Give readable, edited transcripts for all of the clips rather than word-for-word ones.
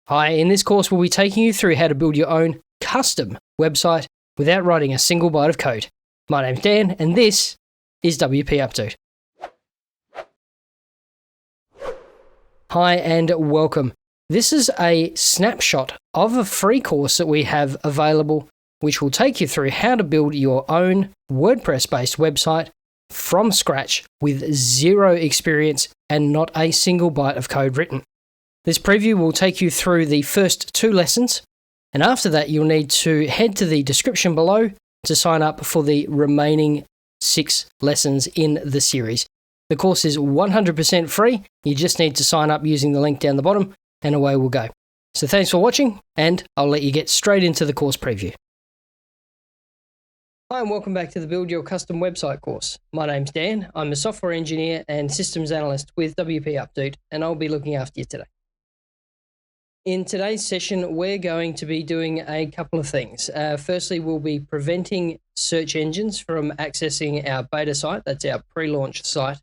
Hi, in this course we'll be taking you through how to build your own custom website without writing a single byte of code. My name's Dan and this is WP Update. Hi and welcome. This is a snapshot of a free course that we have available which will take you through how to build your own WordPress-based website from scratch with zero experience and not a single byte of code written. This preview will take you through the first 2 lessons, and after that you'll need to head to the description below to sign up for the remaining 6 lessons in the series. The course is 100% free, you just need to sign up using the link down the bottom, and away we'll go. So thanks for watching, and I'll let you get straight into the course preview. Hi and welcome back to the Build Your Custom Website course. My name's Dan, I'm a software engineer and systems analyst with WP Update, and I'll be looking after you today. In today's session, we're going to be doing a couple of things. Firstly, we'll be preventing search engines from accessing our beta site. That's our pre-launch site.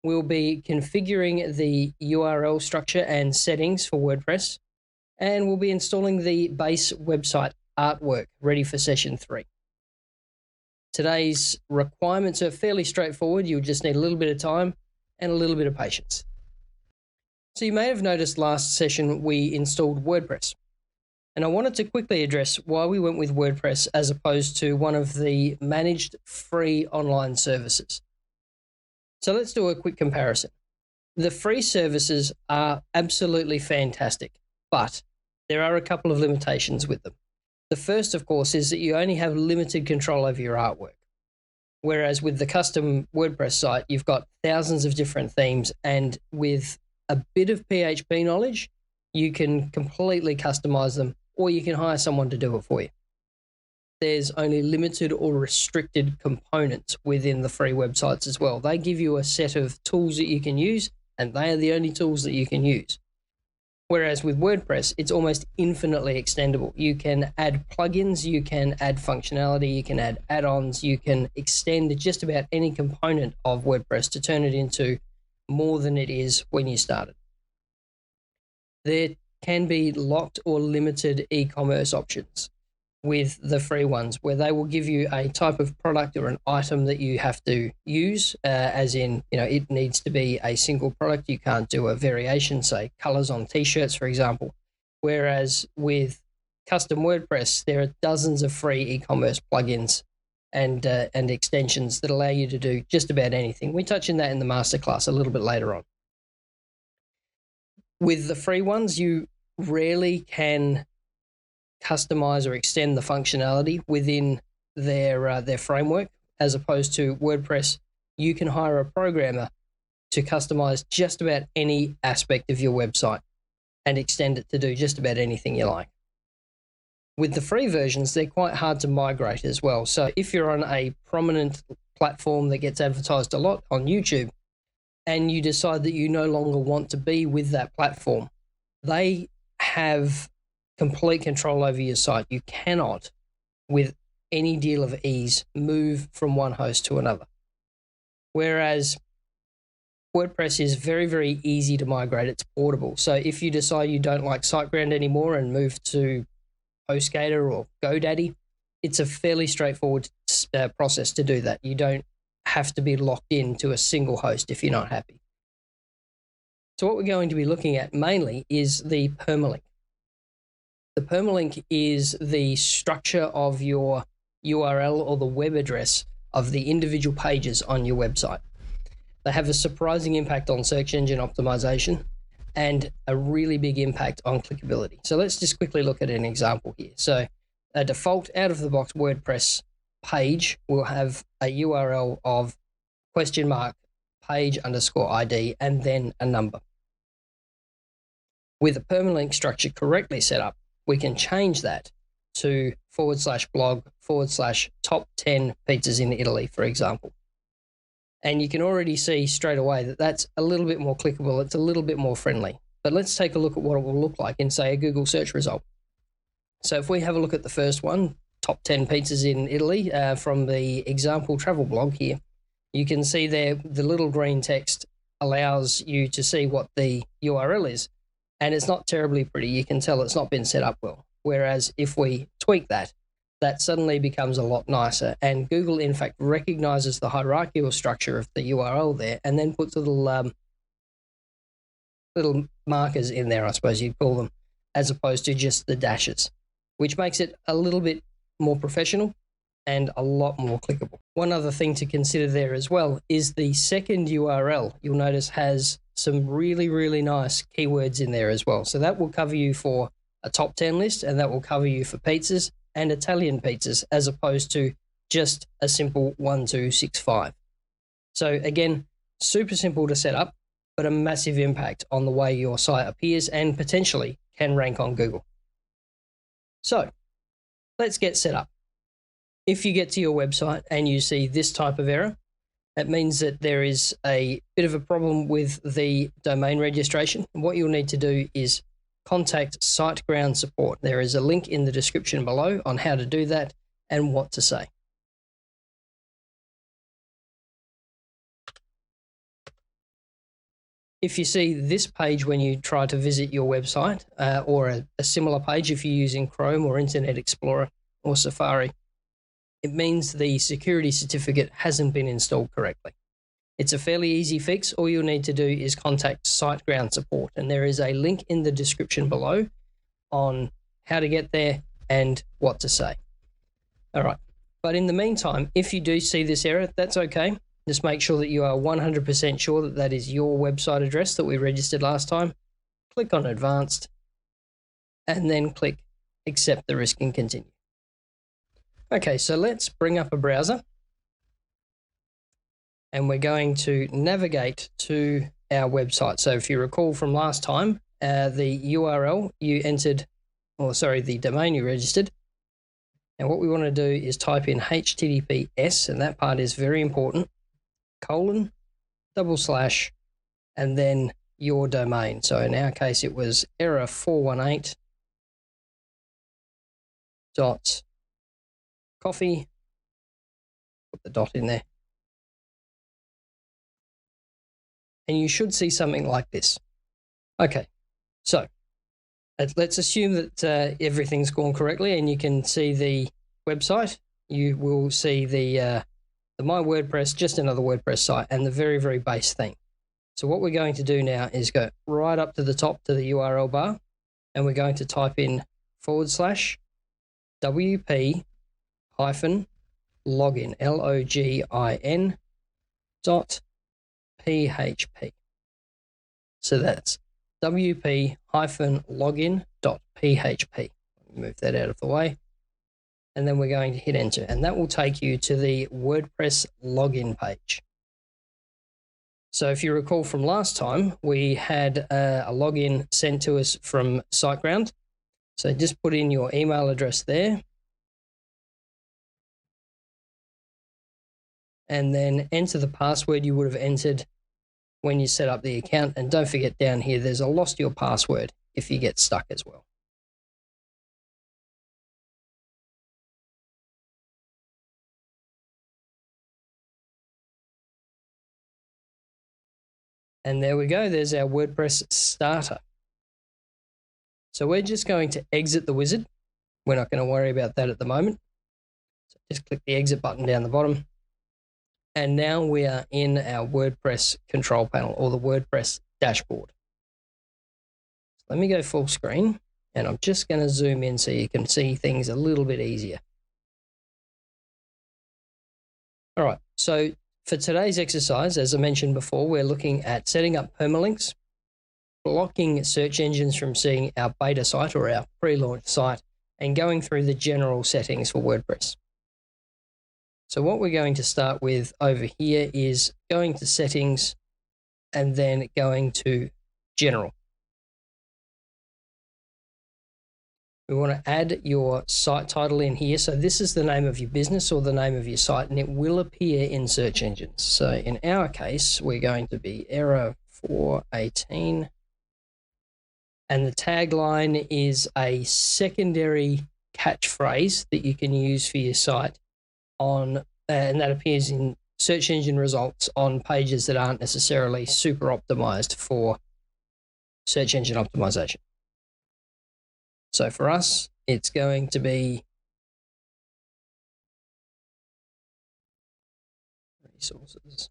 We'll be configuring the URL structure and settings for WordPress. And we'll be installing the base website artwork ready for session 3. Today's requirements are fairly straightforward. You'll just need a little bit of time and a little bit of patience. So you may have noticed last session we installed WordPress, and I wanted to quickly address why we went with WordPress as opposed to one of the managed free online services. So let's do a quick comparison. The free services are absolutely fantastic, but there are a couple of limitations with them. The first, of course, is that you only have limited control over your artwork, whereas with the custom WordPress site, you've got thousands of different themes, and with a bit of PHP knowledge, you can completely customize them, or you can hire someone to do it for you. There's only limited or restricted components within the free websites as well. They give you a set of tools that you can use, and they are the only tools that you can use. Whereas with WordPress, it's almost infinitely extendable. You can add plugins, you can add functionality, you can add add-ons, you can extend just about any component of WordPress to turn it into more than it is when you started. There can be locked or limited e-commerce options with the free ones, where they will give you a type of product or an item that you have to use, as in, it needs to be a single product. You can't do a variation, say colors on t-shirts, for example. Whereas with custom WordPress, there are dozens of free e-commerce plugins and extensions that allow you to do just about anything. We touch on that in the masterclass a little bit later on. With the free ones, you rarely can customize or extend the functionality within their framework, as opposed to WordPress. You can hire a programmer to customize just about any aspect of your website and extend it to do just about anything you like. With the free versions, they're quite hard to migrate as well. So if you're on a prominent platform that gets advertised a lot on YouTube, and you decide that you no longer want to be with that platform, they have complete control over your site. You cannot, with any deal of ease, move from one host to another. Whereas WordPress is very, very easy to migrate. It's portable. So if you decide you don't like SiteGround anymore and move to HostGator or GoDaddy, it's a fairly straightforward process to do that. You don't have to be locked into a single host if you're not happy. So what we're going to be looking at mainly is the permalink. The permalink is the structure of your URL or the web address of the individual pages on your website. They have a surprising impact on search engine optimization and a really big impact on clickability. So let's just quickly look at an example here. So a default out-of-the-box WordPress page will have a URL of !page_ID and then a number. With a permalink structure correctly set up, we can change that to /blog/top 10 pizzas in Italy, for example. And you can already see straight away that that's a little bit more clickable. It's a little bit more friendly. But let's take a look at what it will look like in, say, a Google search result. So if we have a look at the first one, top 10 pizzas in Italy, from the example travel blog here, you can see there the little green text allows you to see what the URL is. and it's not terribly pretty. You can tell it's not been set up well. Whereas if we tweak that, that suddenly becomes a lot nicer. And Google, in fact, recognizes the hierarchical structure of the URL there and then puts little markers in there, I suppose you'd call them, as opposed to just the dashes, which makes it a little bit more professional and a lot more clickable. One other thing to consider there as well is the second URL, you'll notice, has some really, really nice keywords in there as well. So that will cover you for a top 10 list, and that will cover you for pizzas and Italian pizzas, as opposed to just a simple 1, 2, 6, 5. So again, super simple to set up, but a massive impact on the way your site appears and potentially can rank on Google. So let's get set up. If you get to your website and you see this type of error, that means that there is a bit of a problem with the domain registration. What you'll need to do is contact SiteGround support. There is a link in the description below on how to do that and what to say. If you see this page when you try to visit your website, or a similar page if you're using Chrome or Internet Explorer or Safari, it means the security certificate hasn't been installed correctly. It's a fairly easy fix. All you'll need to do is contact SiteGround support, and there is a link in the description below on how to get there and what to say. All right. But in the meantime, if you do see this error, that's okay. Just make sure that you are 100% sure that that is your website address that we registered last time. Click on Advanced, and then click Accept the risk and continue. Okay, so let's bring up a browser, and we're going to navigate to our website. So if you recall from last time, the URL you entered, the domain you registered. And what we want to do is type in HTTPS, and that part is very important, :/, and then your domain. So in our case, it was error 418.coffee, put the dot in there. And you should see something like this. Okay, so let's assume that everything's gone correctly and you can see the website. You will see the My WordPress, just another WordPress site, and the very, very base thing. So what we're going to do now is go right up to the top to the URL bar, and we're going to type in /WP -login, .php. So that's wp-login.php. Move that out of the way. And then we're going to hit enter, and that will take you to the WordPress login page. So if you recall from last time, we had a login sent to us from SiteGround. So just put in your email address there, and then enter the password you would have entered when you set up the account. And don't forget down here, there's a lost your password if you get stuck as well. And there we go, there's our WordPress starter. So we're just going to exit the wizard. We're not going to worry about that at the moment. So just click the exit button down the bottom. And now we are in our WordPress control panel, or the WordPress dashboard. So let me go full screen, and I'm just going to zoom in so you can see things a little bit easier. All right, so for today's exercise, as I mentioned before, we're looking at setting up permalinks, blocking search engines from seeing our beta site or our pre-launch site, and going through the general settings for WordPress. So what we're going to start with over here is going to settings and then going to general. We want to add your site title in here. So this is the name of your business or the name of your site, and it will appear in search engines. So in our case, we're going to be error 418. And the tagline is a secondary catchphrase that you can use for your site and that appears in search engine results on pages that aren't necessarily super optimized for search engine optimization. So for us, it's going to be resources.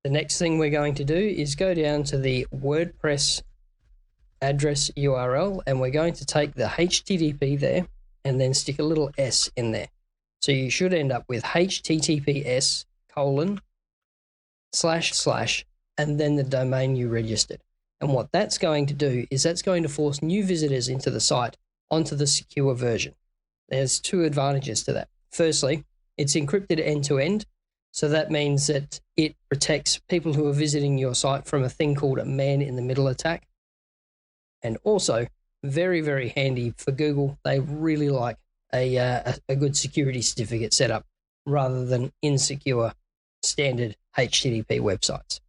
The next thing we're going to do is go down to the WordPress address URL, and we're going to take the HTTP there and then stick a little S in there. So you should end up with HTTPS : / and then the domain you registered. And what that's going to do is that's going to force new visitors into the site onto the secure version. There's two advantages to that. Firstly, it's encrypted end to end. So that means that it protects people who are visiting your site from a thing called a man-in-the-middle attack. And also, very, very handy for Google. They really like a good security certificate setup rather than insecure standard HTTP websites.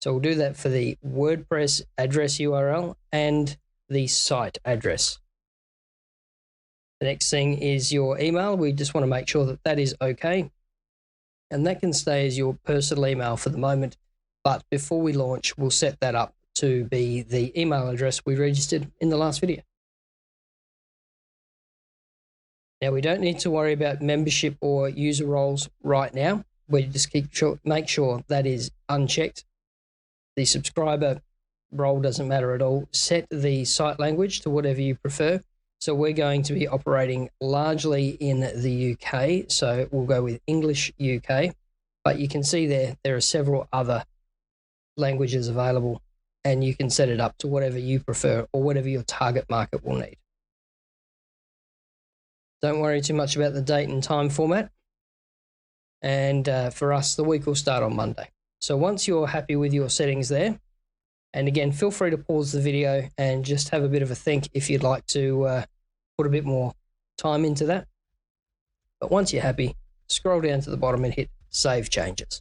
So we'll do that for the WordPress address URL and the site address. The next thing is your email. We just want to make sure that that is okay. And that can stay as your personal email for the moment. But before we launch, we'll set that up to be the email address we registered in the last video. Now, we don't need to worry about membership or user roles right now. We just make sure that is unchecked. The subscriber role doesn't matter at all. Set the site language to whatever you prefer. So we're going to be operating largely in the UK. So we'll go with English UK. But you can see there are several other languages available, and you can set it up to whatever you prefer or whatever your target market will need. Don't worry too much about the date and time format. And for us, the week will start on Monday. So once you're happy with your settings there, and again, feel free to pause the video and just have a bit of a think if you'd like to put a bit more time into that. But once you're happy, scroll down to the bottom and hit Save Changes.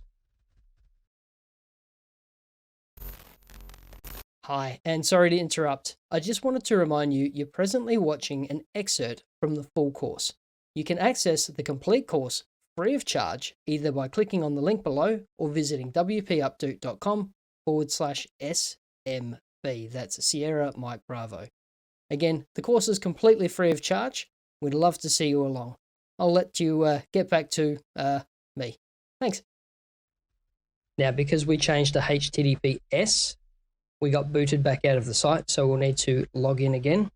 Hi, and sorry to interrupt. I just wanted to remind you, you're presently watching an excerpt from the full course. You can access the complete course free of charge, either by clicking on the link below or visiting wpupdo.com/SMB. That's Sierra Mike Bravo. Again, the course is completely free of charge. We'd love to see you along. I'll let you get back to me. Thanks. Now, because we changed to HTTPS, we got booted back out of the site, so we'll need to log in again.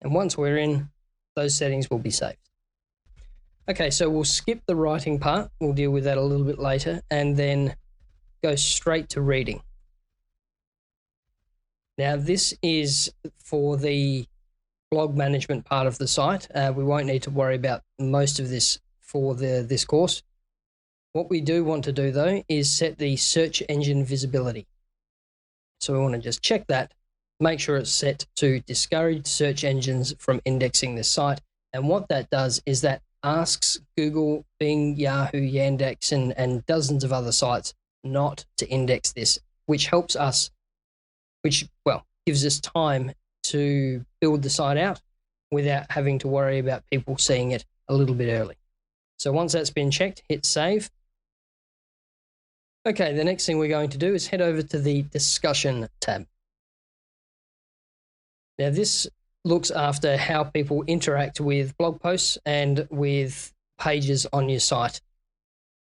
And once we're in, those settings will be saved. Okay, so we'll skip the writing part. We'll deal with that a little bit later, and then go straight to reading. Now, this is for the blog management part of the site. We won't need to worry about most of this for this course. What we do want to do, though, is set the search engine visibility. So we want to just check that, make sure it's set to discourage search engines from indexing this site. And what that does is that asks Google, Bing, Yahoo, Yandex, and dozens of other sites not to index this, which helps us, gives us time to build the site out without having to worry about people seeing it a little bit early. So once that's been checked, hit save. Okay, the next thing we're going to do is head over to the discussion tab. Now, this looks after how people interact with blog posts and with pages on your site.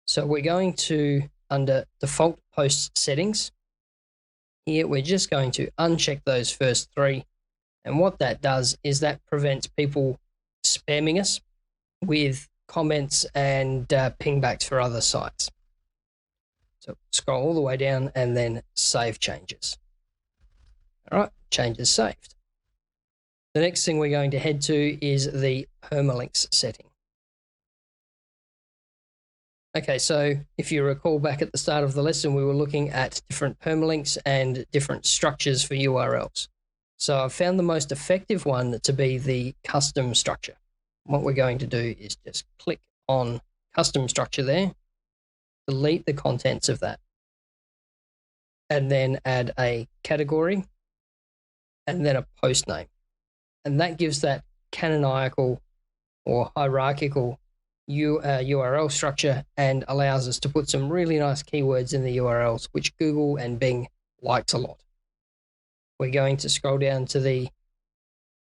So we're going to, under default post settings, here we're just going to uncheck those first three. And what that does is that prevents people spamming us with comments and pingbacks for other sites. So scroll all the way down and then save changes. All right, changes saved. The next thing we're going to head to is the permalinks setting. Okay, so if you recall back at the start of the lesson, we were looking at different permalinks and different structures for URLs. So I've found the most effective one to be the custom structure. What we're going to do is just click on custom structure there, delete the contents of that, and then add a category and then a post name. And that gives that canonical or hierarchical URL structure and allows us to put some really nice keywords in the URLs, which Google and Bing likes a lot. We're going to scroll down to the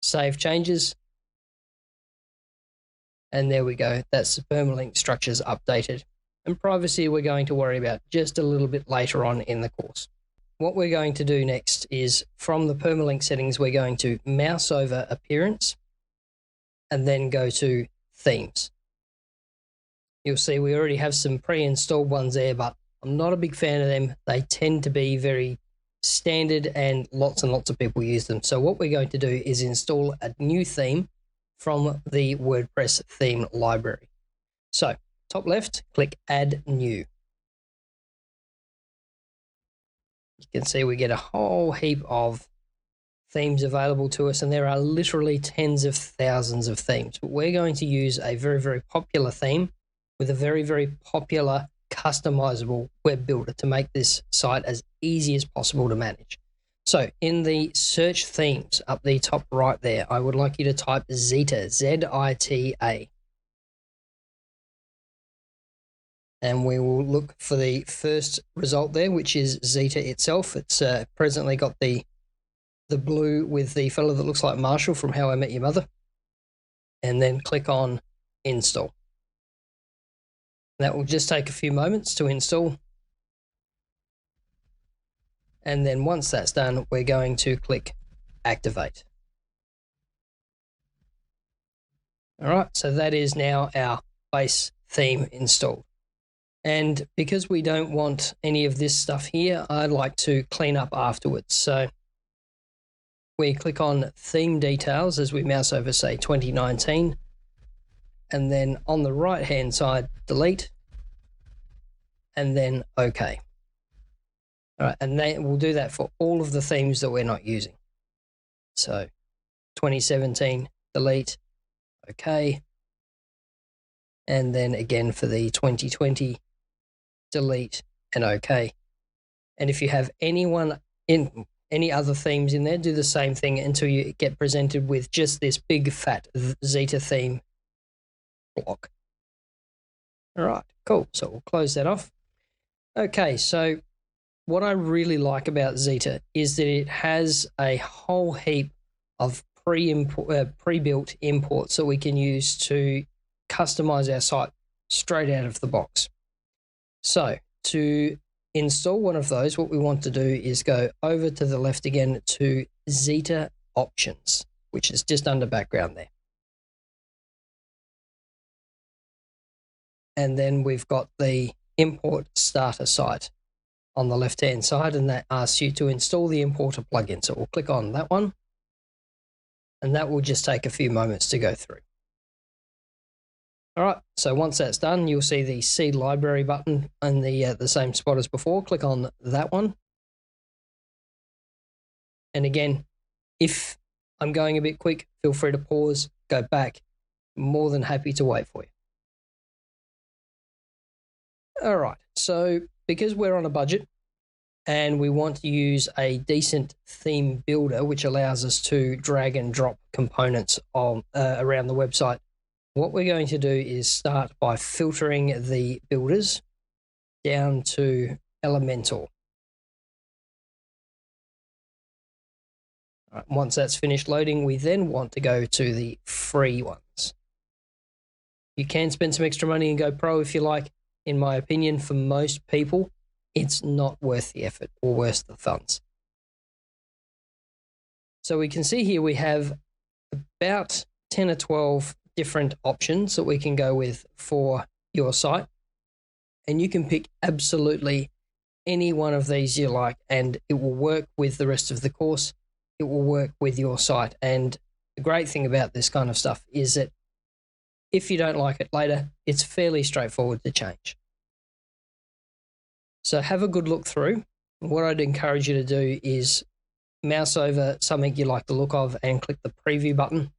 Save Changes. And there we go. That's the permalink structures updated. And privacy we're going to worry about just a little bit later on in the course. What we're going to do next is from the permalink settings, we're going to mouse over appearance and then go to themes. You'll see we already have some pre-installed ones there, but I'm not a big fan of them. They tend to be very standard and lots of people use them. So what we're going to do is install a new theme from the WordPress theme library. So top left, click Add New. You can see we get a whole heap of themes available to us, and there are literally tens of thousands of themes. But we're going to use a very popular theme with a very popular customizable web builder to make this site as easy as possible to manage. So in the search themes up the top right there, I would like you to type Zita, Z-I-T-A. And we will look for the first result there, which is Zita itself. It's presently got the blue with the fellow that looks like Marshall from How I Met Your Mother. And then click on Install. That will just take a few moments to install. And then once that's done, we're going to click Activate. All right, so that is now our base theme installed. And because we don't want any of this stuff here, I'd like to clean up afterwards. So we click on Theme Details as we mouse over, say, 2019. And then on the right-hand side, Delete. And then OK. All right, and we'll do that for all of the themes that we're not using. So 2017, delete, OK. And then again for the 2020, delete and OK. And if you have any other themes in there, do the same thing until you get presented with just this big fat Zeta theme block. All right, cool. So we'll close that off. Okay, so what I really like about Zeta is that it has a whole heap of pre-built imports that we can use to customize our site straight out of the box. So to install one of those, what we want to do is go over to the left again to Zeta Options, which is just under background there. And then we've got the import starter site on the left-hand side, and that asks you to install the importer plugin. So we'll click on that one, and that will just take a few moments to go through. All right, so once that's done, you'll see the See Library button in the same spot as before. Click on that one. And again, if I'm going a bit quick, feel free to pause, go back. More than happy to wait for you. All right, so because we're on a budget and we want to use a decent theme builder, which allows us to drag and drop components on, around the website, what we're going to do is start by filtering the builders down to Elemental. All right, once that's finished loading, we then want to go to the free ones. You can spend some extra money and go pro if you like. In my opinion, for most people, it's not worth the effort or worth the funds. So we can see here we have about 10 or 12 different options that we can go with for your site. And you can pick absolutely any one of these you like, and it will work with the rest of the course. It will work with your site. And the great thing about this kind of stuff is that if you don't like it later, it's fairly straightforward to change. So have a good look through. What I'd encourage you to do is mouse over something you like the look of and click the preview button.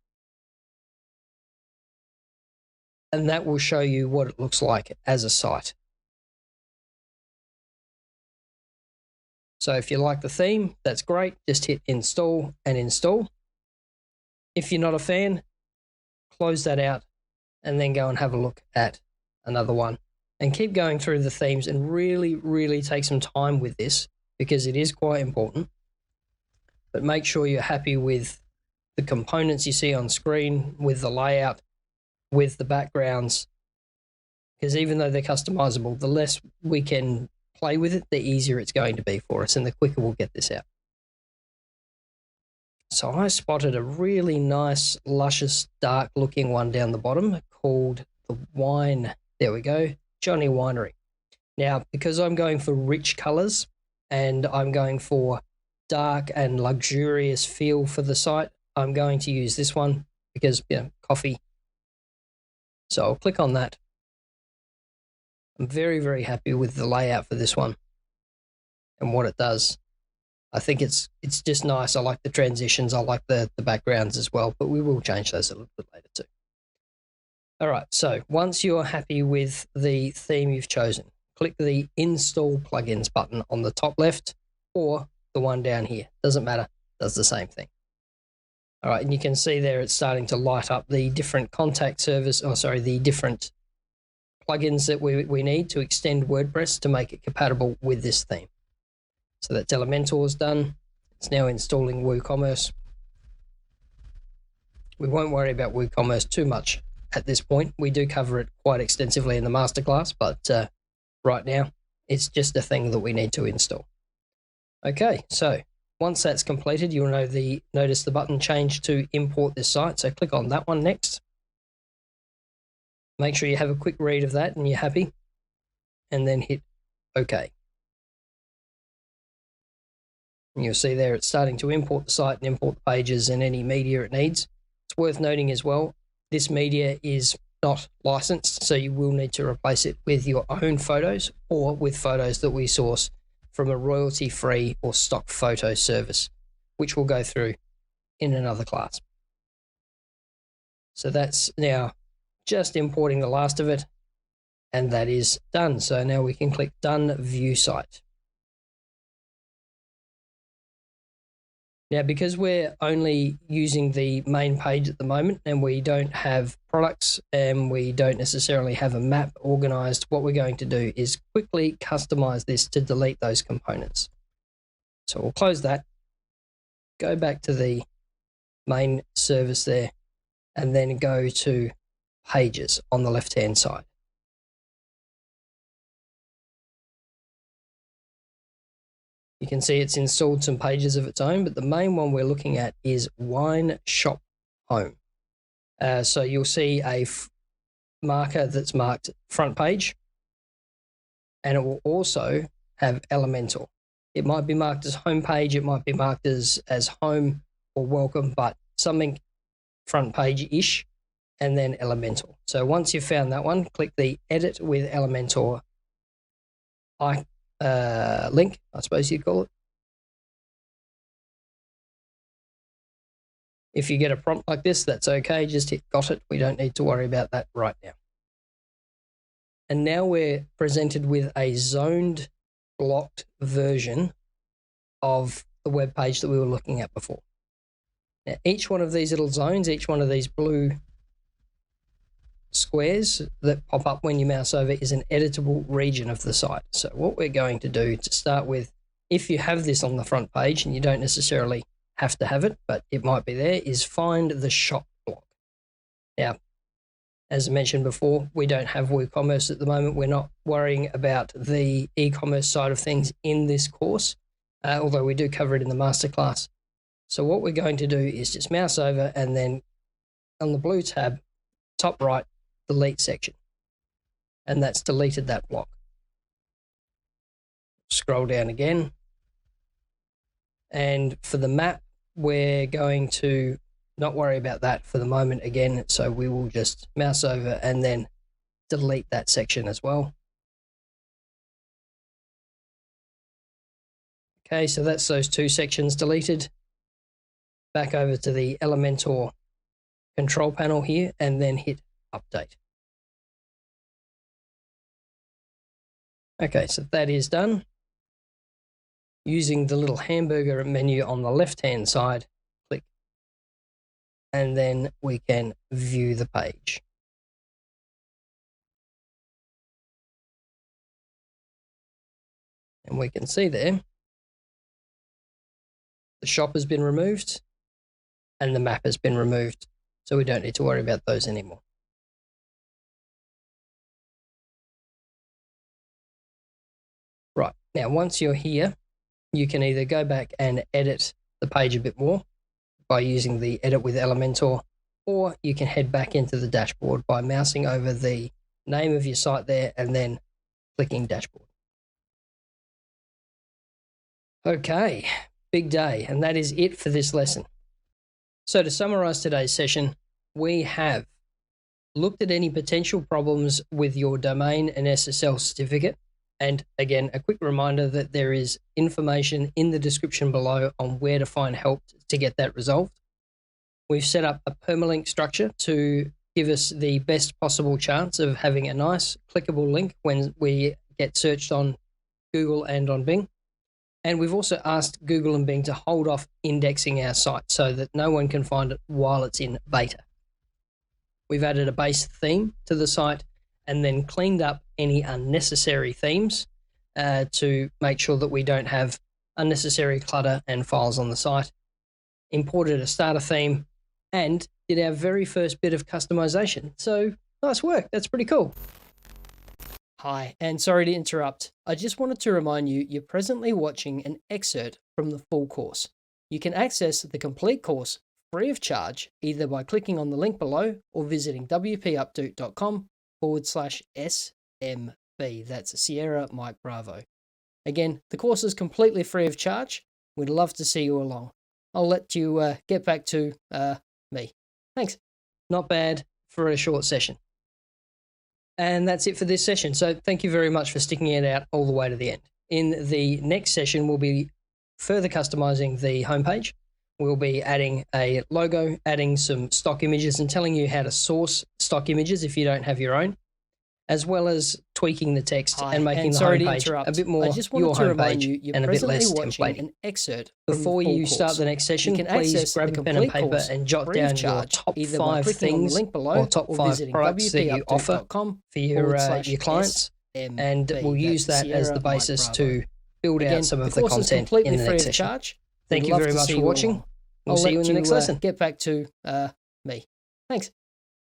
And that will show you what it looks like as a site. So if you like the theme, that's great. Just hit install and install. If you're not a fan, close that out and then go and have a look at another one. And keep going through the themes and really, really take some time with this because it is quite important. But make sure you're happy with the components you see on screen, with the layout, with the backgrounds, because even though they're customizable, the less we can play with it, the easier it's going to be for us and the quicker we'll get this out. So I spotted a really nice, luscious, dark looking one down the bottom called the Wine. There we go, Johnny Winery. Now, because I'm going for rich colors and I'm going for dark and luxurious feel for the site, I'm going to use this one because, coffee. So I'll click on that. I'm very, very happy with the layout for this one and what it does. I think it's just nice. I like the transitions. I like the backgrounds as well, but we will change those a little bit later too. All right, so once you're happy with the theme you've chosen, click the Install Plugins button on the top left or the one down here. Doesn't matter, does the same thing. All right, and you can see there it's starting to light up the different the different plugins that we need to extend WordPress to make it compatible with this theme. So that's Elementor's done. It's now installing WooCommerce. We won't worry about WooCommerce too much at this point. We do cover it quite extensively in the masterclass, but right now it's just a thing that we need to install. Okay, so once that's completed, you'll notice the button changed to import this site. So click on that one next. Make sure you have a quick read of that and you're happy, and then hit OK. And you'll see there it's starting to import the site and import the pages and any media it needs. It's worth noting as well, this media is not licensed, so you will need to replace it with your own photos or with photos that we source from a royalty-free or stock photo service, which we'll go through in another class. So that's now just importing the last of it, and that is done. So now we can click Done View Site. Now, because we're only using the main page at the moment and we don't have products and we don't necessarily have a map organized, what we're going to do is quickly customize this to delete those components. So we'll close that, go back to the main service there, and then go to Pages on the left-hand side. You can see it's installed some pages of its own, but the main one we're looking at is Wine Shop Home. So you'll see a marker that's marked front page, and it will also have Elementor. It might be marked as home page, it might be marked as home or welcome, but something front page-ish, and then Elementor. So once you've found that one, click the Edit with Elementor link, I suppose you'd call it. If you get a prompt like this, that's okay. Just hit got it. We don't need to worry about that right now. And now we're presented with a zoned, blocked version of the web page that we were looking at before. Now, each one of these little zones, each one of these blue squares that pop up when you mouse over is an editable region of the site. So what we're going to do to start with, if you have this on the front page and you don't necessarily have to have it, but it might be there, is find the shop block. Now, as I mentioned before, we don't have WooCommerce at the moment. We're not worrying about the e-commerce side of things in this course, although we do cover it in the masterclass. So what we're going to do is just mouse over and then on the blue tab, top right, delete section. And that's deleted that block. Scroll down again. And for the map, we're going to not worry about that for the moment again. So we will just mouse over and then delete that section as well. Okay, so that's those two sections deleted. Back over to the Elementor control panel here and then hit update. Okay, so that is done. using the little hamburger menu on the left-hand side, click, and then we can view the page. And we can see there, the shop has been removed and the map has been removed. So we don't need to worry about those anymore. Right, now once you're here, you can either go back and edit the page a bit more by using the Edit with Elementor, or you can head back into the dashboard by mousing over the name of your site there and then clicking Dashboard. Okay, big day, and that is it for this lesson. So to summarize today's session, we have looked at any potential problems with your domain and SSL certificate. And again, a quick reminder that there is information in the description below on where to find help to get that resolved. We've set up a permalink structure to give us the best possible chance of having a nice clickable link when we get searched on Google and on Bing. And we've also asked Google and Bing to hold off indexing our site so that no one can find it while it's in beta. We've added a base theme to the site and then cleaned up any unnecessary themes to make sure that we don't have unnecessary clutter and files on the site. Imported a starter theme and did our very first bit of customization. So nice work. That's pretty cool. Hi, and sorry to interrupt. I just wanted to remind you, you're presently watching an excerpt from the full course. You can access the complete course free of charge, either by clicking on the link below or visiting wpupdo.com/SMB. That's Sierra Mike Bravo. Again, the course is completely free of charge. We'd love to see you along. I'll let you get back to me. Thanks. Not bad for a short session. And that's it for this session. So thank you very much for sticking it out all the way to the end. In the next session, we'll be further customizing the homepage. We'll be adding a logo, adding some stock images, and telling you how to source stock images if you don't have your own, as well as tweaking the text and making the homepage a bit more your homepage and a bit less templating. Before you start the next session, please grab a pen and paper and jot down your top 5 things or top 5 products that you offer for your clients, and we'll use that as the basis to build out some of the content in the next session. Thank you very much for watching. We'll see you in the next lesson. Get back to me. Thanks.